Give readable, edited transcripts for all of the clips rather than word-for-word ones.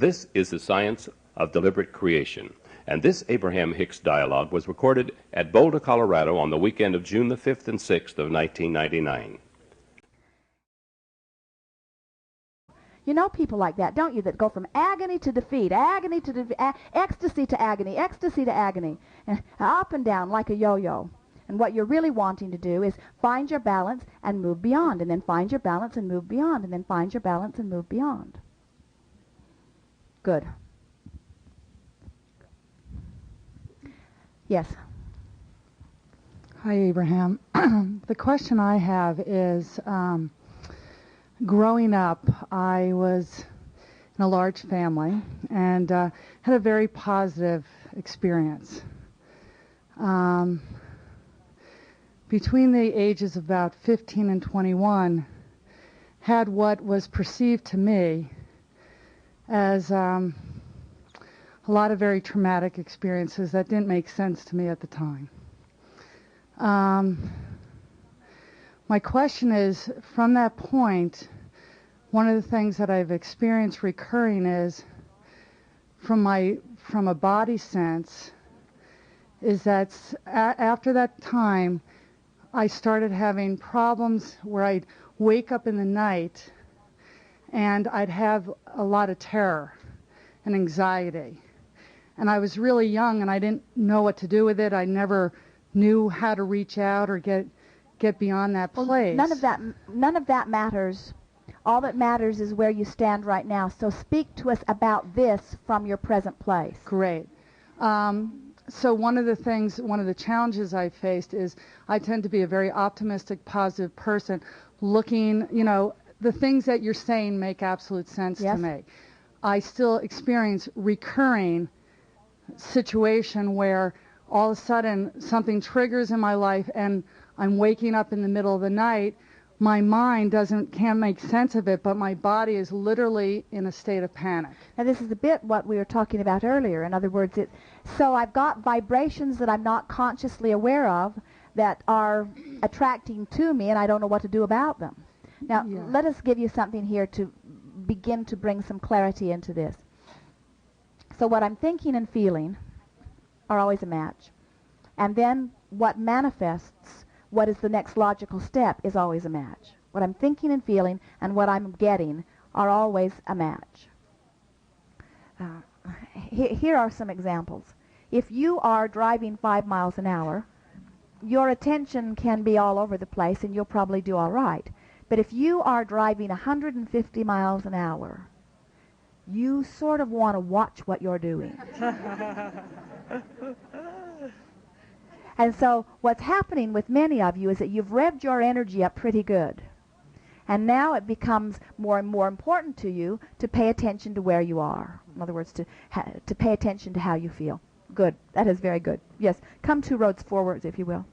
This is the science of deliberate creation, and this Abraham Hicks dialogue was recorded at Boulder, Colorado on the weekend of June the 5th and 6th of 1999. You know people like that, don't you, that go from agony to defeat, ecstasy to agony, ecstasy to agony, and up and down like a yo-yo. And what you're really wanting to do is find your balance and move beyond, and then find your balance and move beyond, and then find your balance and move beyond. Good. Yes. Hi, Abraham. The question I have is, growing up, I was in a large family and had a very positive experience. Between the ages of about 15 and 21, had what was perceived to me as a lot of very traumatic experiences that didn't make sense to me at the time. My question is, from that point, one of the things that I've experienced recurring is, from a body sense, is that after that time, I started having problems where I'd wake up in the night and I'd have a lot of terror and anxiety. And I was really young and I didn't know what to do with it. I never knew how to reach out or get beyond that place. Well, none of that matters. All that matters is where you stand right now. So speak to us about this from your present place. Great. So one of the challenges I faced is I tend to be a very optimistic, positive person, looking, the things that you're saying make absolute sense to me. I still experience recurring situation where all of a sudden something triggers in my life and I'm waking up in the middle of the night. My mind can't make sense of it, but my body is literally in a state of panic. Now this is a bit what we were talking about earlier. In other words, so I've got vibrations that I'm not consciously aware of that are attracting to me, and I don't know what to do about them. Now, let us give you something here to begin to bring some clarity into this. So what I'm thinking and feeling are always a match. And then what manifests, what is the next logical step, is always a match. What I'm thinking and feeling and what I'm getting are always a match. Here are some examples. If you are driving 5 miles an hour, your attention can be all over the place and you'll probably do all right. But if you are driving 150 miles an hour, you sort of want to watch what you're doing. And so what's happening with many of you is that you've revved your energy up pretty good. And now it becomes more and more important to you to pay attention to where you are. In other words, to pay attention to how you feel. Good. That is very good. Yes. Come 2 rows forwards, if you will.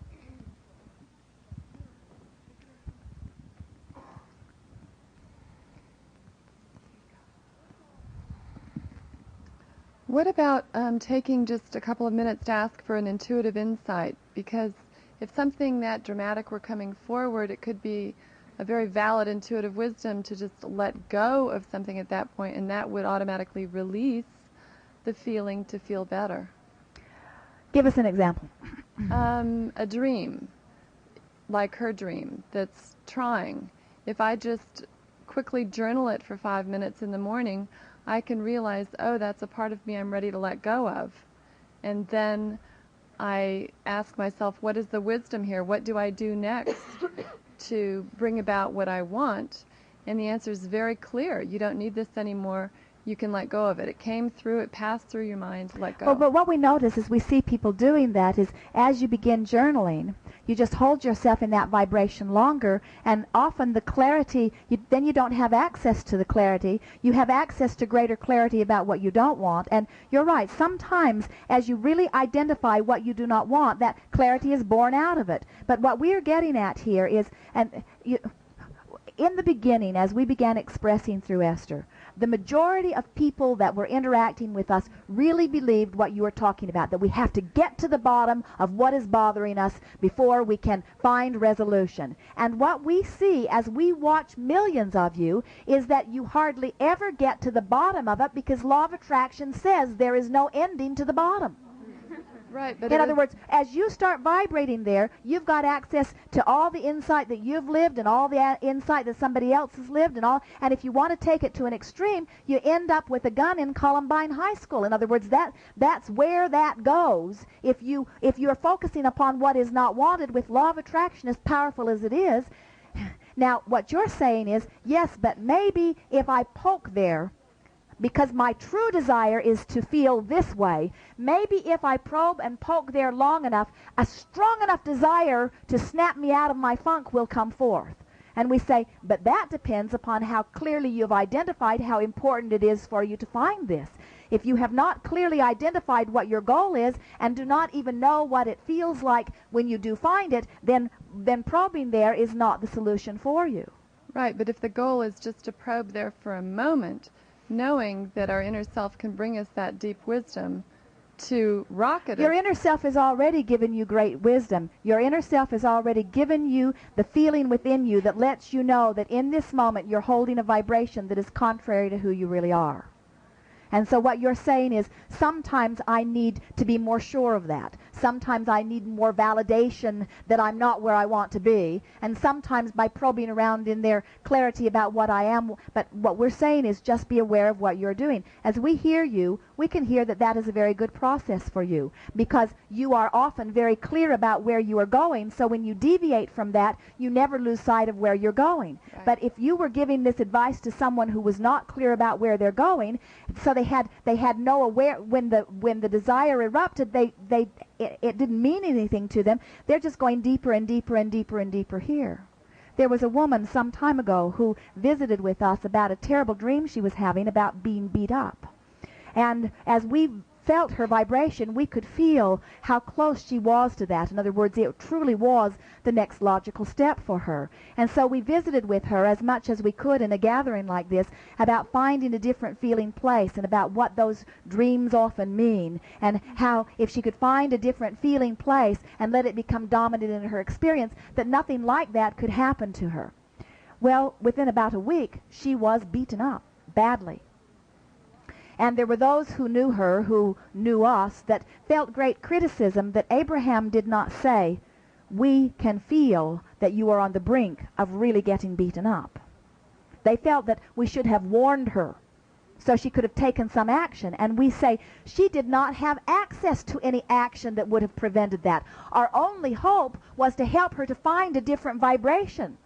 What about taking just a couple of minutes to ask for an intuitive insight? Because if something that dramatic were coming forward, it could be a very valid intuitive wisdom to just let go of something at that point, and that would automatically release the feeling to feel better. Give us an example. A dream, like her dream, that's trying. If I just quickly journal it for 5 minutes in the morning, I can realize, oh, that's a part of me I'm ready to let go of. And then I ask myself, what is the wisdom here? What do I do next to bring about what I want? And the answer is very clear. You don't need this anymore. You can let go of it. It came through, it passed through your mind, let go. Well, but what we notice is we see people doing that is as you begin journaling, you just hold yourself in that vibration longer, and often the clarity, then you don't have access to the clarity. You have access to greater clarity about what you don't want. And you're right, sometimes as you really identify what you do not want, that clarity is born out of it. But what we are getting at here is, in the beginning, as we began expressing through Esther, the majority of people that were interacting with us really believed what you were talking about, that we have to get to the bottom of what is bothering us before we can find resolution. And what we see as we watch millions of you is that you hardly ever get to the bottom of it, because law of attraction says there is no ending to the bottom. Right, but in other words, as you start vibrating there, you've got access to all the insight that you've lived and all the insight that somebody else has lived and all. And if you want to take it to an extreme, you end up with a gun in Columbine High School. In other words, that's where that goes. If you're focusing upon what is not wanted with law of attraction, as powerful as it is. Now, what you're saying is, yes, but maybe if I poke there, because my true desire is to feel this way, maybe if I probe and poke there long enough, a strong enough desire to snap me out of my funk will come forth. And we say, but that depends upon how clearly you've identified how important it is for you to find this. If you have not clearly identified what your goal is and do not even know what it feels like when you do find it, then probing there is not the solution for you. Right, but if the goal is just to probe there for a moment, knowing that our inner self can bring us that deep wisdom to rocket Your us. inner self has already given you great wisdom. Your inner self has already given you the feeling within you that lets you know that in this moment you're holding a vibration that is contrary to who you really are. And so what you're saying is, sometimes I need to be more sure of that. Sometimes I need more validation that I'm not where I want to be. And sometimes by probing around in their clarity about what I am. But what we're saying is just be aware of what you're doing. As we hear you, we can hear that that is a very good process for you, because you are often very clear about where you are going. So when you deviate from that, you never lose sight of where you're going. Right. But if you were giving this advice to someone who was not clear about where they're going, so they had no aware when the desire erupted, it didn't mean anything to them. They're just going deeper and deeper and deeper and deeper here. There was a woman some time ago who visited with us about a terrible dream she was having about being beat up. And as we felt her vibration, we could feel how close she was to that. In other words, it truly was the next logical step for her. And so we visited with her as much as we could in a gathering like this about finding a different feeling place and about what those dreams often mean, and how if she could find a different feeling place and let it become dominant in her experience, that nothing like that could happen to her. Well, within about a week, she was beaten up badly. And there were those who knew her, who knew us, that felt great criticism that Abraham did not say, we can feel that you are on the brink of really getting beaten up. They felt that we should have warned her so she could have taken some action. And we say she did not have access to any action that would have prevented that. Our only hope was to help her to find a different vibration,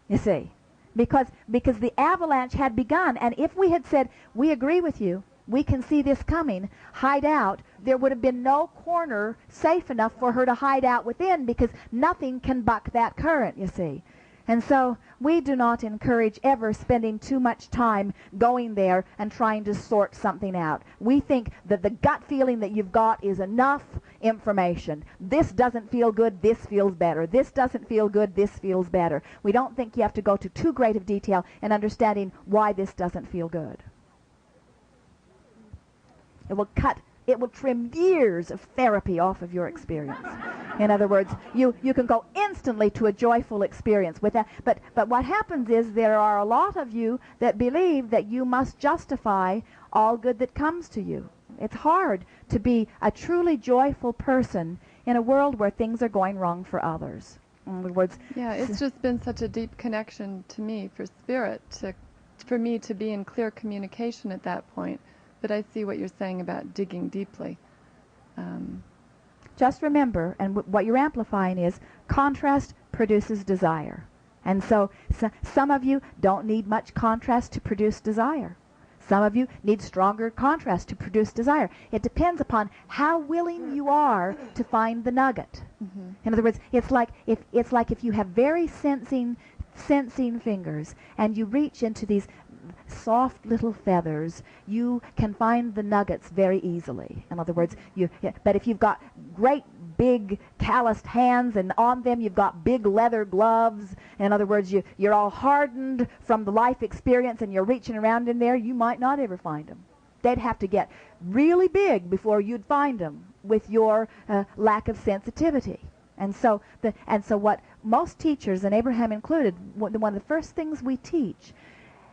you see. Because the avalanche had begun, and if we had said, we agree with you, we can see this coming, hide out, there would have been no corner safe enough for her to hide out within, because nothing can buck that current, you see. And so we do not encourage ever spending too much time going there and trying to sort something out. We think that the gut feeling that you've got is enough information. This doesn't feel good, this feels better. This doesn't feel good, this feels better. We don't think you have to go to too great of detail in understanding why this doesn't feel good. It will trim years of therapy off of your experience. In other words, you can go instantly to a joyful experience with that. But what happens is there are a lot of you that believe that you must justify all good that comes to you. It's hard to be a truly joyful person in a world where things are going wrong for others. In other words, Yeah, it's just been such a deep connection to me for spirit, for me to be in clear communication at that point. But I see what you're saying about digging deeply. just remember, and what you're amplifying is, contrast produces desire. And so some of you don't need much contrast to produce desire. Some of you need stronger contrast to produce desire. It depends upon how willing you are to find the nugget. Mm-hmm. In other words, it's like if you have very sensing fingers and you reach into these soft little feathers, you can find the nuggets very easily. In other words, but if you've got great big calloused hands, and on them you've got big leather gloves. In other words, you're all hardened from the life experience, and you're reaching around in there, you might not ever find them. They'd have to get really big before you'd find them with your lack of sensitivity. And so what most teachers, and Abraham included, one of the first things we teach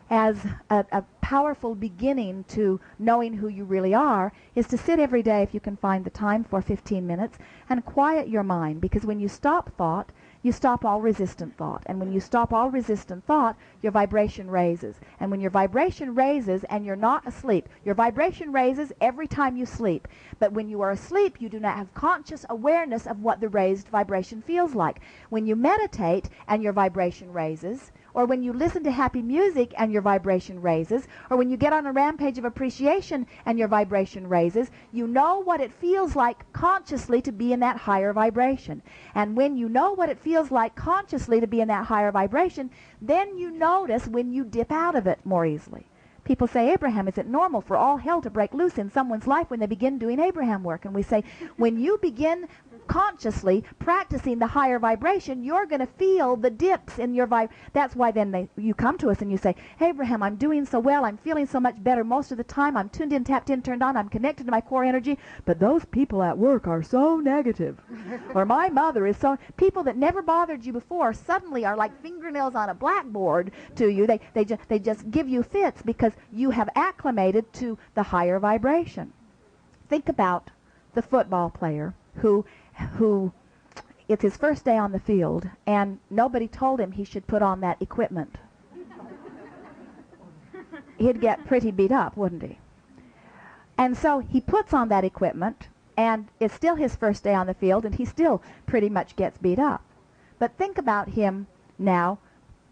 as a powerful beginning to knowing who you really are is to sit every day, if you can find the time, for 15 minutes and quiet your mind. Because when you stop thought, you stop all resistant thought. And when you stop all resistant thought, your vibration raises. And when your vibration raises and you're not asleep, your vibration raises every time you sleep. But when you are asleep, you do not have conscious awareness of what the raised vibration feels like. When you meditate and your vibration raises, or when you listen to happy music and your vibration raises, or when you get on a rampage of appreciation and your vibration raises, you know what it feels like consciously to be in that higher vibration. And when you know what it feels like consciously to be in that higher vibration, then you notice when you dip out of it more easily. People say, Abraham, is it normal for all hell to break loose in someone's life when they begin doing Abraham work? And we say, when you begin consciously practicing the higher vibration, you're going to feel the dips in your That's why then you come to us and you say, Abraham, I'm doing so well, I'm feeling so much better most of the time, I'm tuned in, tapped in, turned on, I'm connected to my core energy, but those people at work are so negative. Or my mother is so... People that never bothered you before suddenly are like fingernails on a blackboard to you. They just give you fits because you have acclimated to the higher vibration. Think about the football player who it's his first day on the field, and nobody told him he should put on that equipment. He'd get pretty beat up, wouldn't he? And so he puts on that equipment, and it's still his first day on the field, and he still pretty much gets beat up. But think about him now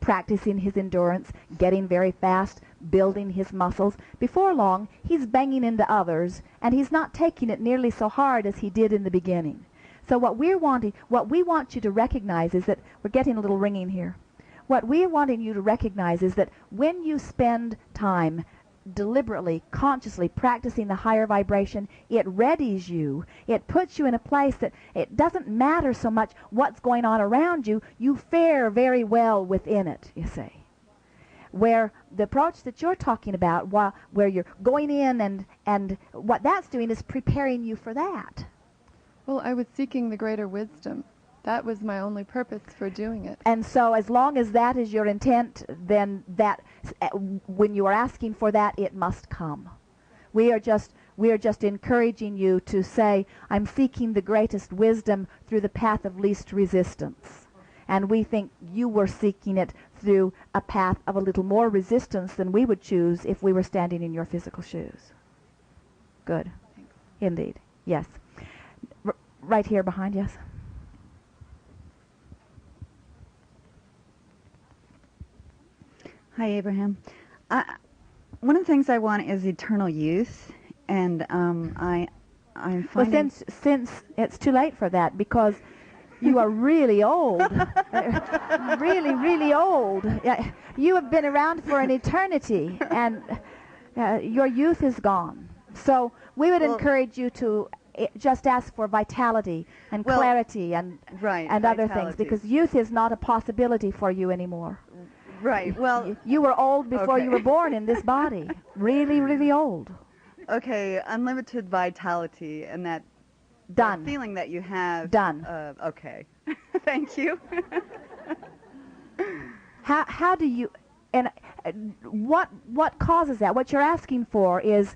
practicing his endurance, getting very fast, building his muscles. Before long, he's banging into others, and he's not taking it nearly so hard as he did in the beginning. So what we want you to recognize is that, we're getting a little ringing here. What we're wanting you to recognize is that when you spend time deliberately, consciously practicing the higher vibration, it readies you. It puts you in a place that it doesn't matter so much what's going on around you. You fare very well within it, you see. Where the approach that you're talking about, where you're going in and what that's doing is preparing you for that. Well, I was seeking the greater wisdom. That was my only purpose for doing it. And so as long as that is your intent, then that, when you are asking for that, it must come. We are just encouraging you to say, I'm seeking the greatest wisdom through the path of least resistance. And we think you were seeking it through a path of a little more resistance than we would choose if we were standing in your physical shoes. Good. Thanks. Indeed. Yes. Right here behind, yes. Hi, Abraham. One of the things I want is eternal youth, and I'm finding... Well, since it's too late for that, because you are really old, really, really old. You have been around for an eternity, and your youth is gone. So we would encourage you to just ask for vitality and clarity and other things, because youth is not a possibility for you anymore. Right. Well, you were old before you were born in this body. Really, really old. Okay, unlimited vitality and that feeling that you have. Done. Okay. Thank you. How do you, and what causes that? What you're asking for is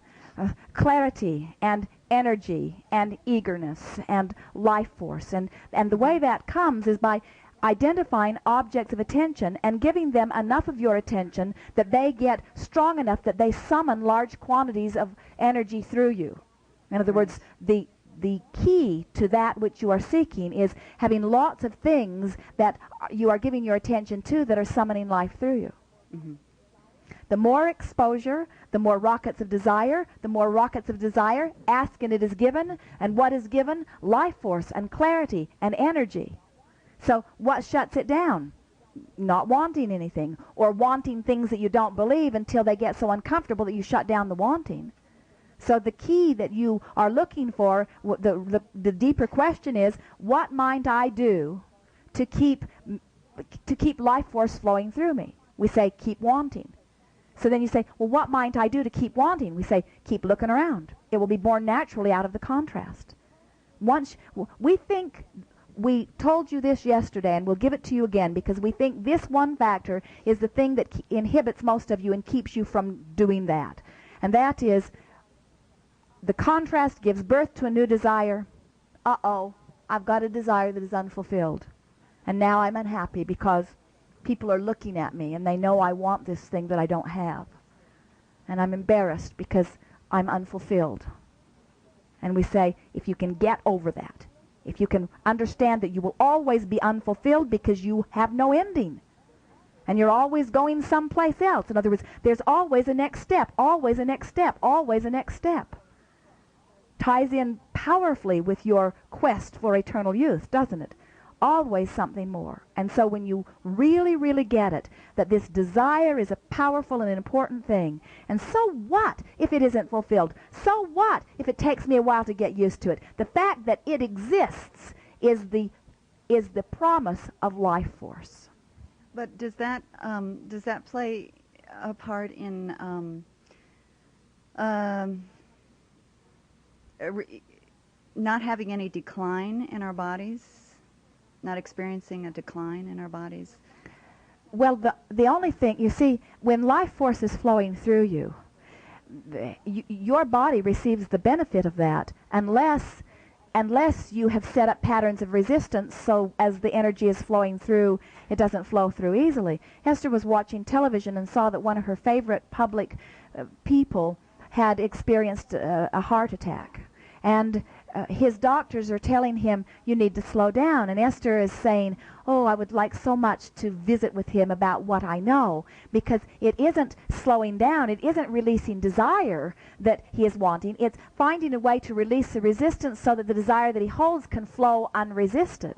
clarity and energy and eagerness and life force, and the way that comes is by identifying objects of attention and giving them enough of your attention that they get strong enough that they summon large quantities of energy through you. In other words, the key to that which you are seeking is having lots of things that you are giving your attention to that are summoning life through you. Mm-hmm. The more exposure, the more rockets of desire. The more rockets of desire, ask and it is given. And what is given? Life force and clarity and energy. So what shuts it down? Not wanting anything, or wanting things that you don't believe until they get so uncomfortable that you shut down the wanting. So the key that you are looking for, the deeper question is, what might I do to keep life force flowing through me? We say, keep wanting. So then you say, well, what might I do to keep wanting? We say, keep looking around. It will be born naturally out of the contrast. Once we think, we told you this yesterday, and we'll give it to you again, because we think this one factor is the thing that inhibits most of you and keeps you from doing that. And that is, the contrast gives birth to a new desire. Uh-oh, I've got a desire that is unfulfilled. And now I'm unhappy because people are looking at me and they know I want this thing that I don't have. And I'm embarrassed because I'm unfulfilled. And we say, if you can get over that, if you can understand that you will always be unfulfilled because you have no ending, and you're always going someplace else. In other words, there's always a next step, always a next step, always a next step. Ties in powerfully with your quest for eternal youth, doesn't it? Always something more. And so when you really, really get it, that this desire is a powerful and an important thing, and so what if it isn't fulfilled? So what if it takes me a while to get used to it? The fact that it exists is the promise of life force. But does that play a part in not having any decline in our bodies? Not experiencing a decline in our bodies? Well, the only thing, you see, when life force is flowing through you, your body receives the benefit of that unless you have set up patterns of resistance, so as the energy is flowing through, it doesn't flow through easily. Esther was watching television and saw that one of her favorite public people had experienced a heart attack. And his doctors are telling him, you need to slow down. And Esther is saying, oh, I would like so much to visit with him about what I know, because it isn't slowing down, it isn't releasing desire that he is wanting, it's finding a way to release the resistance so that the desire that he holds can flow unresisted.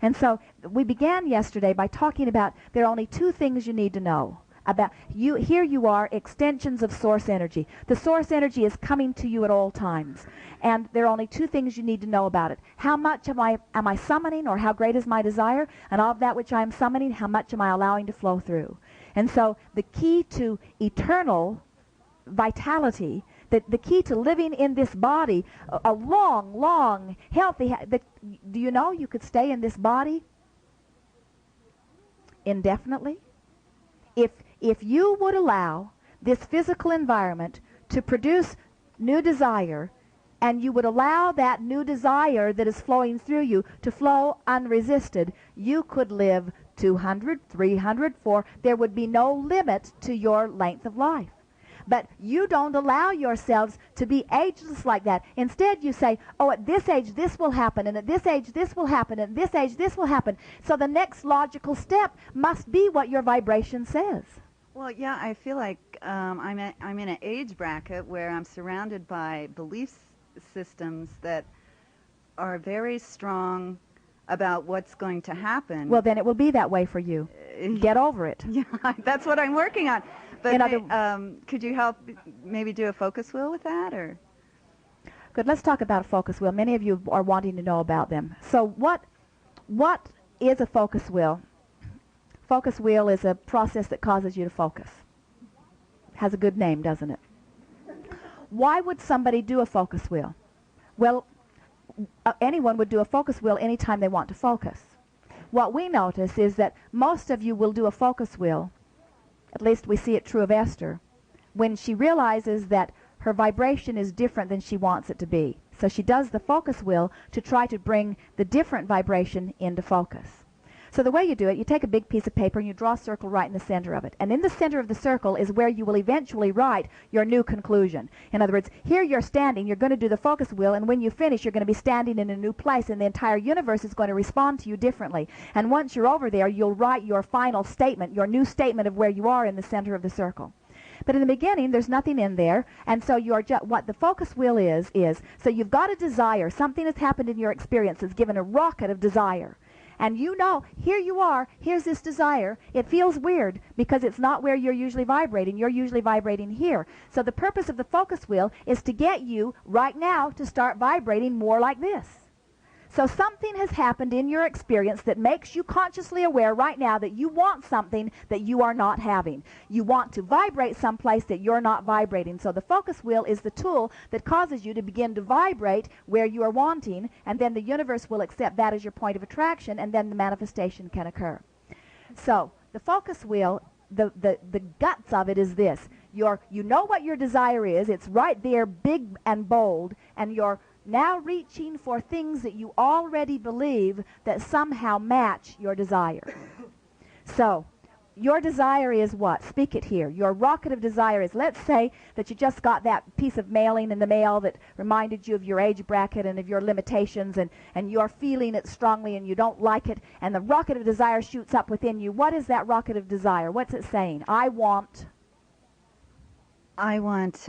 And so we began yesterday by talking about there are only two things you need to know about you. Here you are, extensions of source energy. The source energy is coming to you at all times, and there are only two things you need to know about it. How much am I summoning, or how great is my desire? And of that which I am summoning, how much am I allowing to flow through? And so the key to eternal vitality, the key to living in this body a long, healthy, do you know you could stay in this body indefinitely? If you would allow this physical environment to produce new desire, and you would allow that new desire that is flowing through you to flow unresisted, you could live 200, 300, 400. There would be no limit to your length of life. But you don't allow yourselves to be ageless like that. Instead, you say, oh, at this age, this will happen, and at this age, this will happen, and at this age, this will happen. So the next logical step must be what your vibration says. Well, yeah, I feel like I'm in an age bracket where I'm surrounded by belief systems that are very strong about what's going to happen. Well, then it will be that way for you. Get over it. Yeah, that's what I'm working on. But could you help maybe do a focus wheel with that, or? Good. Let's talk about a focus wheel. Many of you are wanting to know about them. So what is a focus wheel? Focus wheel is a process that causes you to focus. Has a good name, doesn't it? Why would somebody do a focus wheel? Well, anyone would do a focus wheel anytime they want to focus. What we notice is that most of you will do a focus wheel, at least we see it true of Esther, when she realizes that her vibration is different than she wants it to be. So she does the focus wheel to try to bring the different vibration into focus. So the way you do it, you take a big piece of paper and you draw a circle right in the center of it. And in the center of the circle is where you will eventually write your new conclusion. In other words, here you're standing, you're going to do the focus wheel, and when you finish, you're going to be standing in a new place, and the entire universe is going to respond to you differently. And once you're over there, you'll write your final statement, your new statement of where you are in the center of the circle. But in the beginning, there's nothing in there, and so you are what the focus wheel is, so you've got a desire, something has happened in your experience that's given a rocket of desire. And you know, here you are, here's this desire. It feels weird because it's not where you're usually vibrating. You're usually vibrating here. So the purpose of the focus wheel is to get you right now to start vibrating more like this. So something has happened in your experience that makes you consciously aware right now that you want something that you are not having. You want to vibrate someplace that you're not vibrating. So the focus wheel is the tool that causes you to begin to vibrate where you are wanting, and then the universe will accept that as your point of attraction, and then the manifestation can occur. So the focus wheel, the guts of it is this. You know what your desire is. It's right there, big and bold, and you're now reaching for things that you already believe that somehow match your desire. So, your desire is what? Speak it here. Your rocket of desire is, let's say that you just got that piece of mailing in the mail that reminded you of your age bracket and of your limitations, and you're feeling it strongly and you don't like it, and the rocket of desire shoots up within you. What is that rocket of desire? What's it saying? I want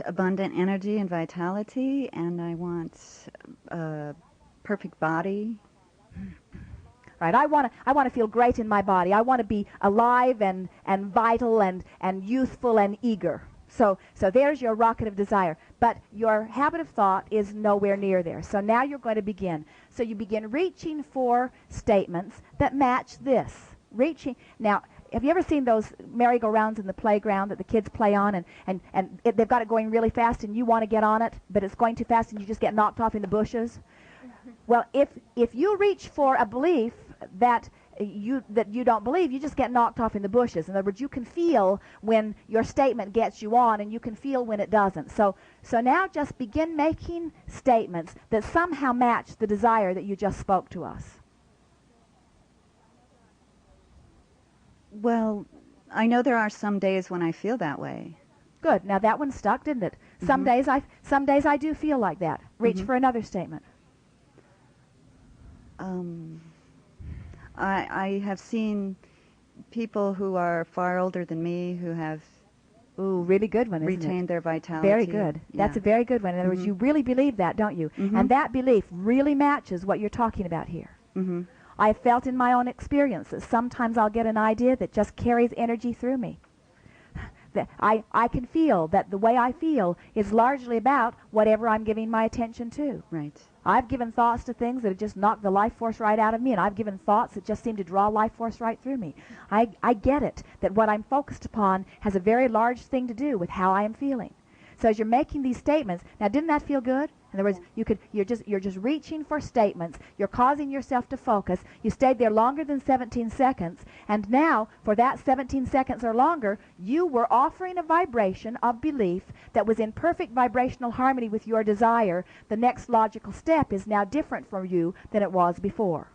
abundant energy and vitality, and I want a perfect body. Right, I want to feel great in my body. I want to be alive and vital and youthful and eager. So there's your rocket of desire. But your habit of thought is nowhere near there. So now you're going to begin. So you begin reaching for statements that match this. Now, have you ever seen those merry-go-rounds in the playground that the kids play on, and they've got it going really fast and you want to get on it, but it's going too fast and you just get knocked off in the bushes? Well, if you reach for a belief that you don't believe, you just get knocked off in the bushes. In other words, you can feel when your statement gets you on, and you can feel when it doesn't. So now just begin making statements that somehow match the desire that you just spoke to us. Well, I know there are some days when I feel that way. Good. Now that one stuck, didn't it? Some days I do feel like that. Reach for another statement. I have seen people who are far older than me who have really good one, isn't retained their vitality. Very good. Yeah. That's a very good one. In other words, you really believe that, don't you? And that belief really matches what you're talking about here. I felt in my own experience that sometimes I'll get an idea that just carries energy through me. That I can feel that the way I feel is largely about whatever I'm giving my attention to. Right. I've given thoughts to things that have just knocked the life force right out of me, and I've given thoughts that just seem to draw life force right through me. I get it, that what I'm focused upon has a very large thing to do with how I am feeling. So as you're making these statements, now didn't that feel good? In other words, you're just reaching for statements. You're causing yourself to focus. You stayed there longer than 17 seconds, and now for that 17 seconds or longer, you were offering a vibration of belief that was in perfect vibrational harmony with your desire. The next logical step is now different for you than it was before.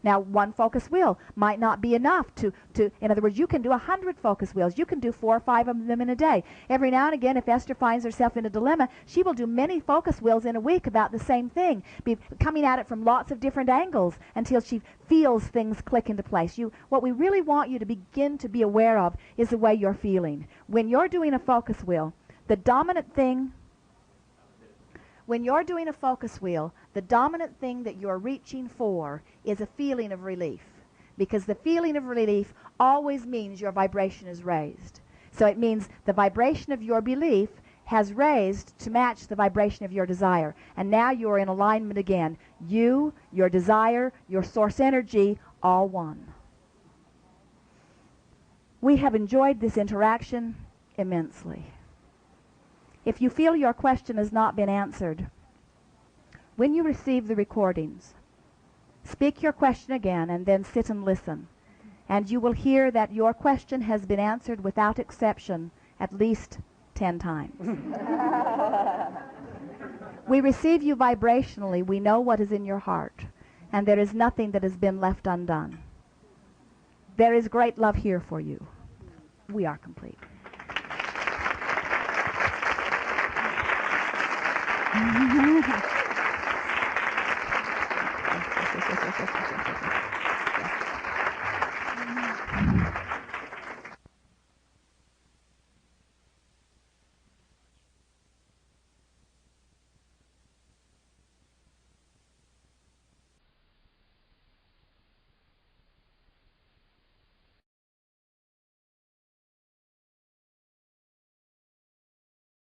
Now, one focus wheel might not be enough to, in other words, you can do 100 focus wheels. You can do 4 or 5 of them in a day. Every now and again, if Esther finds herself in a dilemma, she will do many focus wheels in a week about the same thing, be coming at it from lots of different angles until she feels things click into place. What we really want you to begin to be aware of is the way you're feeling. When you're doing a focus wheel, the dominant thing When you're doing a focus wheel, the dominant thing that you're reaching for is a feeling of relief, because the feeling of relief always means your vibration is raised. So it means the vibration of your belief has raised to match the vibration of your desire. And now you're in alignment again. You, your desire, your source energy, all one. We have enjoyed this interaction immensely. If you feel your question has not been answered, when you receive the recordings, speak your question again and then sit and listen. And you will hear that your question has been answered without exception at least 10 times. We receive you vibrationally. We know what is in your heart. And there is nothing that has been left undone. There is great love here for you. We are complete.